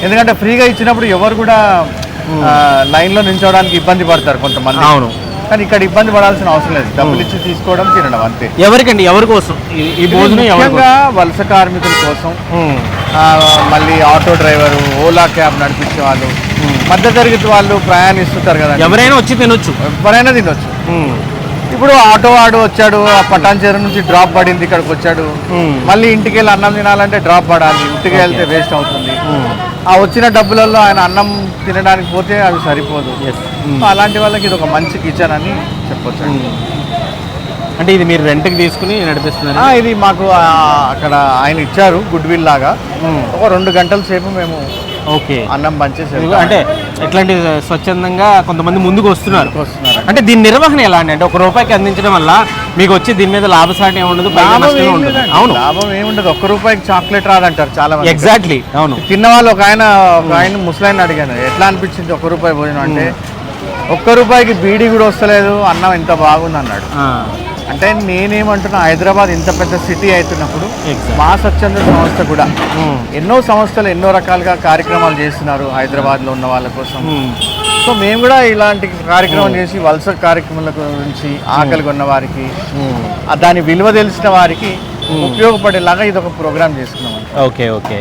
ఎందుకంటే ఫ్రీగా ఇచ్చినప్పుడు ఎవరు కూడా లైన్లో నిల్చోవడానికి ఇబ్బంది పడతారు కొంతమంది. అవును. కానీ ఇక్కడ ఇబ్బంది పడాల్సిన అవసరం లేదు, డబ్బులు ఇచ్చి తీసుకోవడం తినడం అంతే. ఎవరికండి, ఎవరి కోసం ఈ భోజనం? ముఖ్యంగా వలస కార్మికుల కోసం, మళ్ళీ ఆటో డ్రైవరు, ఓలా క్యాబ్ నడిపించే వాళ్ళు, మధ్య తరగతి వాళ్ళు ప్రయాణిస్తుంటారు కదా, ఎవరైనా వచ్చి తినొచ్చు, ఎవరైనా తినొచ్చు. ఇప్పుడు ఆటో వాడు వచ్చాడు, పటాన్ చెరువు నుంచి డ్రాప్ పడింది, ఇక్కడికి వచ్చాడు, మళ్ళీ ఇంటికి వెళ్ళి అన్నం తినాలంటే డ్రాప్ పడాలి, ఇంటికి వెళ్తే వేస్ట్ అవుతుంది. ఆ వచ్చిన డబ్బులలో ఆయన అన్నం తినడానికి పోతే అవి సరిపోదు. అలాంటి వాళ్ళకి ఇది ఒక మంచి కిచెన్ అని చెప్పొచ్చు. అంటే ఇది మీరు రెంట్కి తీసుకుని నడిపిస్తున్నారు? ఇది మాకు అక్కడ ఆయన ఇచ్చారు గుడ్ విల్ లాగా. ఒక 2 గంటల సేపు మేము అన్నం పంచేసి, అంటే ఎట్లాంటి స్వచ్ఛందంగా కొంతమంది ముందుకు వస్తున్నారు. అంటే దీని నిర్వహణ ఎలా అండి? అంటే ₹1 అందించడం వల్ల మీకు వచ్చి దీని మీద లాభసాటి ఏముండదు, అవును లాభం ఏముండదు. ₹1 చాక్లెట్ రాదంటారు చాలా మంది. ఎగ్జాక్ట్లీ, అవును. తిన్న వాళ్ళు ఒక ఆయన ముసలాయన అడిగాను, ఎట్లా అనిపించింది ₹1 భోజనం అంటే, ₹1కి బీడీ కూడా వస్తలేదు, అన్నం ఎంత బాగుంది అన్నాడు. అంటే నేనేమంటున్నా, హైదరాబాద్ ఇంత పెద్ద సిటీ అవుతున్నప్పుడు మా స్వచ్ఛంద సంస్థ కూడా ఎన్నో సంస్థలు ఎన్నో రకాలుగా కార్యక్రమాలు చేస్తున్నారు హైదరాబాద్లో ఉన్న వాళ్ళ కోసం. సో మేము కూడా ఇలాంటి కార్యక్రమం చేసి వలస కార్యక్రమాల గురించి, ఆకలి కొన్న వారికి, దాని విలువ తెలిసిన వారికి ఉపయోగపడేలాగా ఇది ఒక ప్రోగ్రామ్ చేసుకున్నాం. ఓకే.